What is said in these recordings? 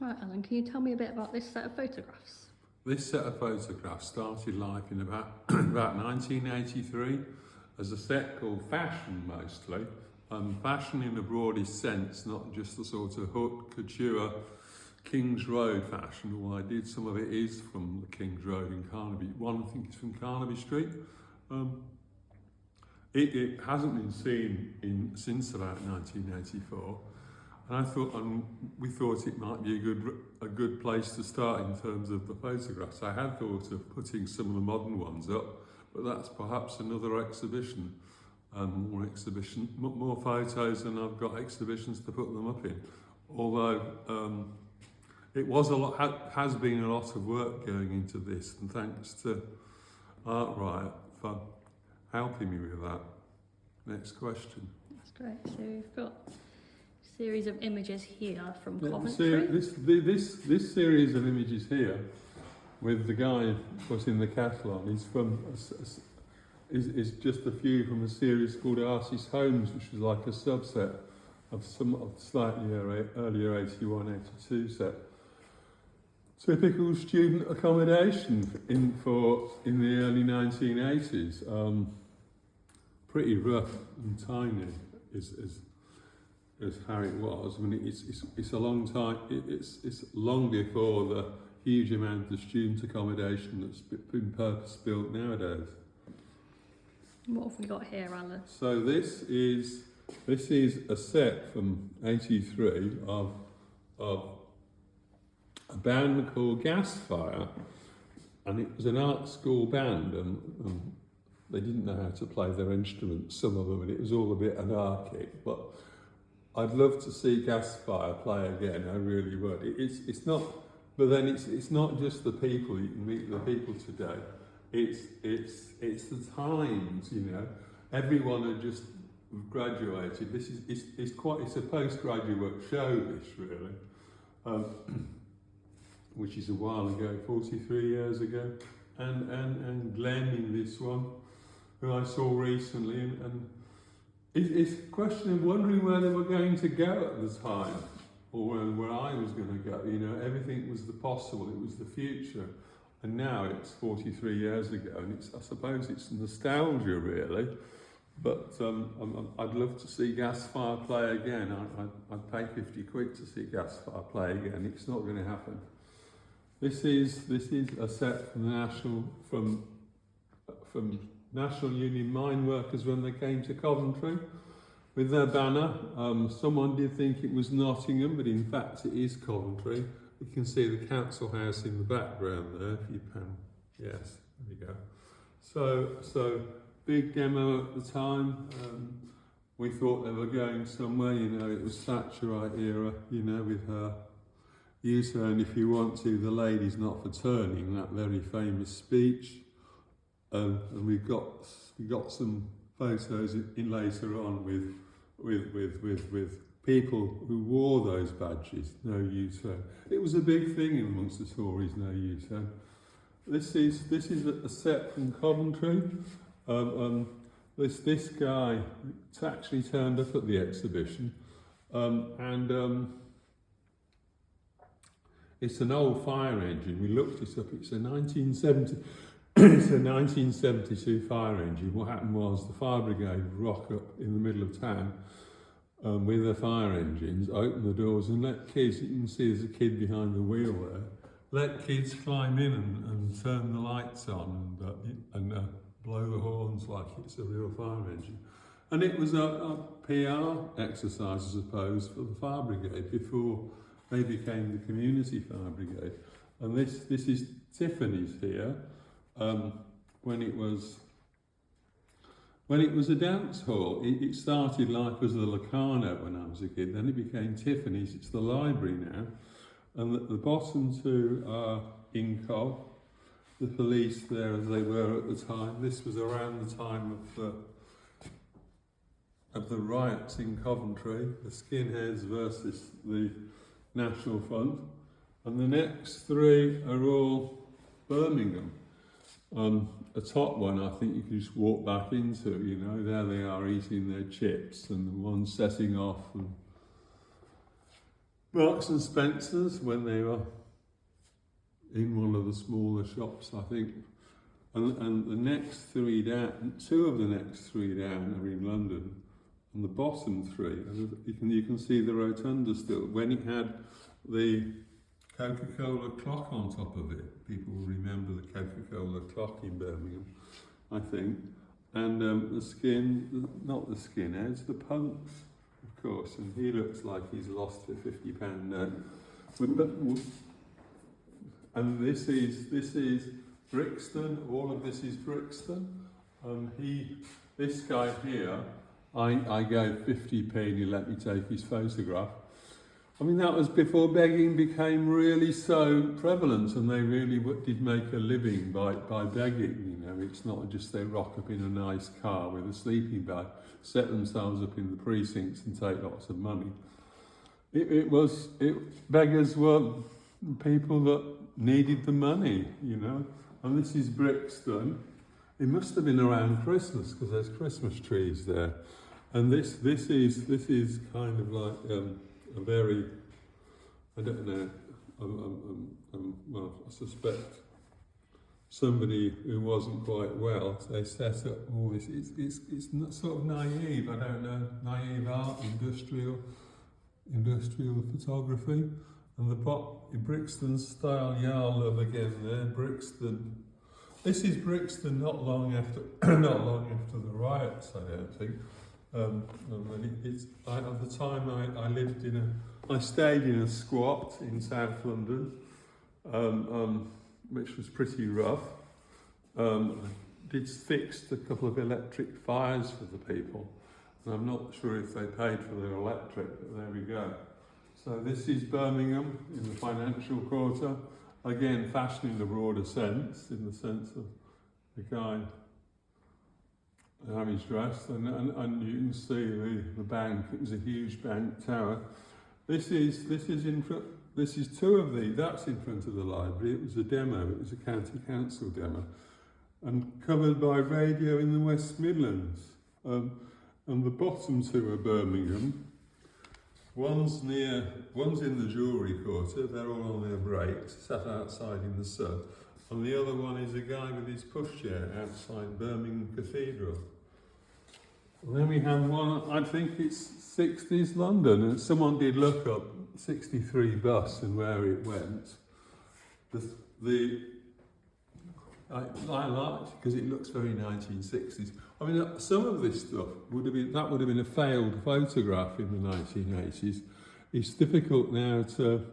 Right, Alan, can you tell me a bit about this set of photographs? This set of photographs started life in about, about 1983 as a set called Fashion mostly. Fashion in the broadest sense, not just the sort of haute couture King's Road fashion, although I did some of it is from the King's Road in Carnaby. One I think is from Carnaby Street. It hasn't been seen since about 1984. And I thought, we thought it might be a good place to start in terms of the photographs. I had thought of putting some of the modern ones up, but that's perhaps another exhibition, more photos than I've got exhibitions to put them up in. Although it was has been a lot of work going into this, and thanks to Art Riot for helping me with that. Next question. That's great. So we've got a series of images here from Coventry. This series of images here, with the guy putting the kettle on, is just a few from a series called Artist Homes, which was like a subset of some of the slightly earlier 81, 82 set. Typical student accommodation in the early 1980s. Pretty rough and tiny is how it was. I mean, it's a long time. It's long before the huge amount of student accommodation that's been purpose built nowadays. What have we got here, Alan? So this is a set from '83 of a band called Gasfire, and it was an art school band, and they didn't know how to play their instruments, some of them, and it was all a bit anarchic, but I'd love to see Gasfire play again, I really would. It's not, but then it's not just the people, you can meet the people today, it's the times, you know. Everyone had just graduated. It's a postgraduate show, this really, which is a while ago, 43 years ago, and Glenn in this one, who I saw recently, and it's a question of wondering where they were going to go at the time, or where I was going to go. You know, everything was the possible, it was the future, and now it's 43 years ago, and I suppose it's nostalgia really, but I'd love to see Gasfire play again. I'd pay 50 quid to see Gasfire play again. It's not going to happen. This is a set from the National Union Mine Workers when they came to Coventry with their banner. Someone did think it was Nottingham, but in fact it is Coventry. You can see the council house in the background there, if you pan. Yes, there you go. So big demo at the time. We thought they were going somewhere, you know, it was Thatcherite era, you know, with her U-turn if you want to, the lady's not for turning, that very famous speech. And we've got some photos in later on with people who wore those badges, no U-turn. It was a big thing amongst the Tories, no U-turn. This is a set from Coventry. This guy actually turned up at the exhibition, it's an old fire engine. We looked it up. It's a 1970. It's a 1972 fire engine. What happened was the fire brigade would rock up in the middle of town with their fire engines, open the doors and let kids, you can see there's a kid behind the wheel there, let kids climb in and turn the lights on and blow the horns like it's a real fire engine. And it was a PR exercise, I suppose, for the fire brigade before they became the community fire brigade. And this is Tiffany's here. When it was a dance hall. It started life as the Locarno when I was a kid, then it became Tiffany's. It's the library now, and the bottom two are in Cov, the police there as they were at the time. This was around the time of the riots in Coventry, the skinheads versus the National Front, and the next three are all Birmingham. A top one I think you can just walk back into, you know, there they are eating their chips and the one setting off. And Marks and Spencer's when they were in one of the smaller shops, I think. And the next three down, two of the next three down are in London, and the bottom three, and you can see the rotunda still. When it had the Coca-Cola clock on top of it, people will remember the Coca-Cola clock in Birmingham, I think. And not the skinheads, the punks, of course. And he looks like he's lost a £50 note. And this is Brixton. All of this is Brixton. This guy here, I gave 50p and he let me take his photograph. I mean, that was before begging became really so prevalent, and they really did make a living by begging. You know, it's not just they rock up in a nice car with a sleeping bag, set themselves up in the precincts and take lots of money. Beggars were people that needed the money, you know. And this is Brixton. It must have been around Christmas because there's Christmas trees there. And this is kind of like a very, I don't know, well, I suspect somebody who wasn't quite well, they set up all this. It's not sort of naive, I don't know, naive art, industrial photography. And the Brixton style Yarlove again there, Brixton. This is Brixton not long after the riots, I don't think. At the time I stayed in a squat in South London, which was pretty rough. Fixed a couple of electric fires for the people, and I'm not sure if they paid for their electric, but there we go. So this is Birmingham in the financial quarter. Again, fashion in the broader sense, in the sense of the guy, how he's dressed, and you can see the bank. It was a huge bank tower. This is two of these. That's in front of the library. It was a demo. It was a county council demo, and covered by radio in the West Midlands. And the bottom two are Birmingham. One's in the jewellery quarter. They're all on their breaks, sat outside in the sun. And the other one is a guy with his pushchair outside Birmingham Cathedral. And then we have one, I think it's 60s London, and someone did look up 63 bus and where it went. I like it because it looks very 1960s. I mean, some of this stuff would have been a failed photograph in the 1980s. It's difficult now to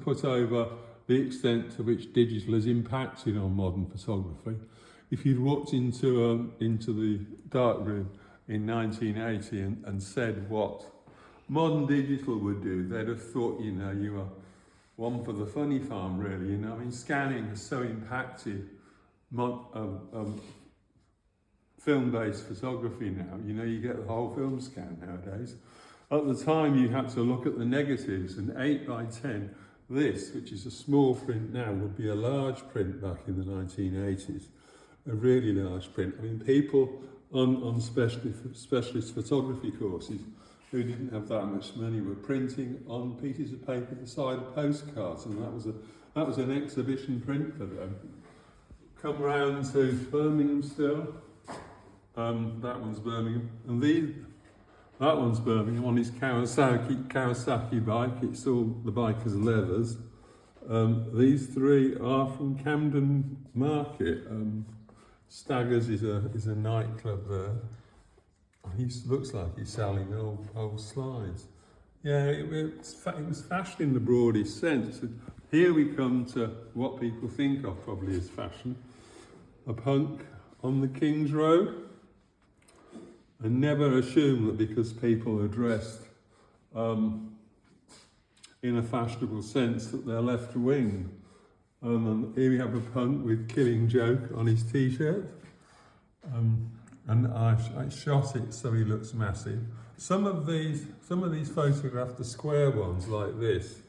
put over the extent to which digital has impacted on modern photography. If you'd walked into the darkroom in 1980 and said what modern digital would do, they'd have thought, you know, you were one for the funny farm, really. You know, I mean, scanning has so impacted film-based photography now. You know, you get the whole film scan nowadays. At the time, you had to look at the negatives, and 8 by 10. This, which is a small print now, would be a large print back in the 1980s. A really large print. I mean, people on specialist photography courses who didn't have that much money were printing on pieces of paper the size of postcards, and that was an exhibition print for them. Come round to Birmingham still. That one's Birmingham, and that one's Birmingham on his Kawasaki bike. It's all the biker's leathers. These three are from Camden Market. Staggers is a nightclub there. He looks like he's selling old slides. Yeah, it was fashion in the broadest sense. Here we come to what people think of probably as fashion. A punk on the King's Road. And never assume that because people are dressed in a fashionable sense that they're left wing. And here we have a punk with Killing Joke on his t-shirt. And I shot it so he looks massive. Some of these photographs, the square ones like this,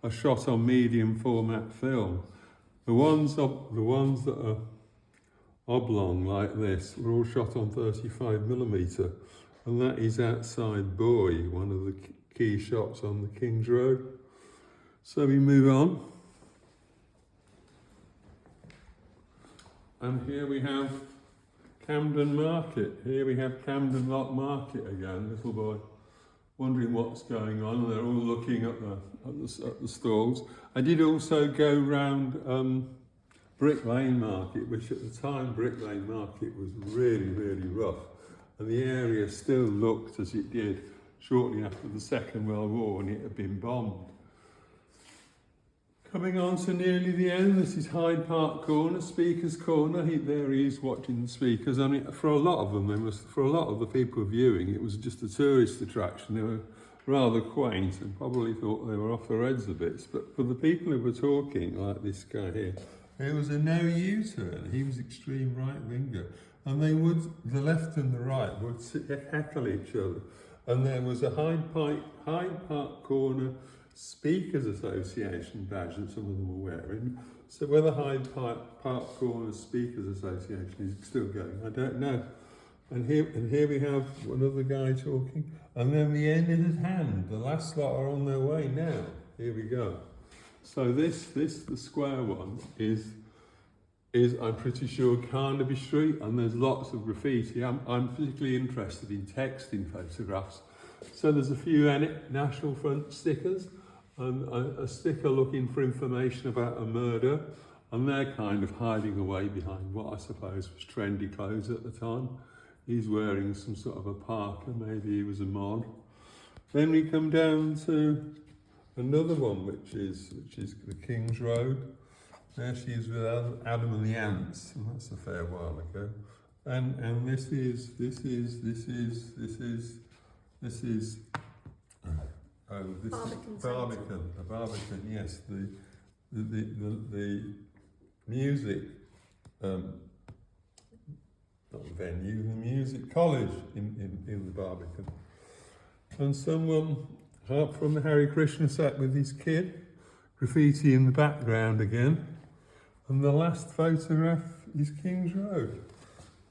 are shot on medium format film. The ones that are oblong like this were all shot on 35mm, And that is outside Boy, one of the key shops on the King's Road. So we move on. And here we have Camden Market. Here we have Camden Lock Market again, little boy, wondering what's going on. They're all looking at the stalls. I did also go round Brick Lane Market, which at the time Brick Lane Market was really, really rough. And the area still looked as it did shortly after the Second World War when it had been bombed. Coming on to nearly the end, this is Hyde Park Corner, Speaker's Corner. There he is watching the speakers. I mean, for a lot of them, for a lot of the people viewing, it was just a tourist attraction. They were rather quaint and probably thought they were off their heads a bit. But for the people who were talking, like this guy here, it was a no U-turn. He was extreme right-winger. And they would, the left and the right, would heckle each other. And there was a Hyde Park Corner Speakers Association badge that some of them were wearing. So whether Hyde Park Corner Speakers Association is still going, I don't know. And here we have another guy talking. And then the end is at hand. The last lot are on their way now. Here we go. So the square one is I'm pretty sure Carnaby Street, and there's lots of graffiti. I'm particularly interested in texting photographs. So there's a few National Front stickers, and a sticker looking for information about a murder, and they're kind of hiding away behind what I suppose was trendy clothes at the time. He's wearing some sort of a parka, maybe he was a mod. Then we come down to another one, which is the King's Road. There she is with Adam and the Ants, and that's a fair while ago. And this is Barbican, yes, the music not venue, the music college in the Barbican. And someone from the Hare Krishna set with his kid, graffiti in the background again. And the last photograph is King's Road,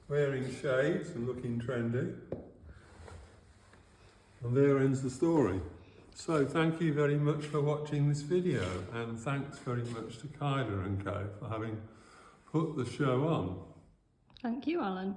wearing shades and looking trendy. And there ends the story. So thank you very much for watching this video, and thanks very much to Kyder & Co for having put the show on. Thank you, Alan.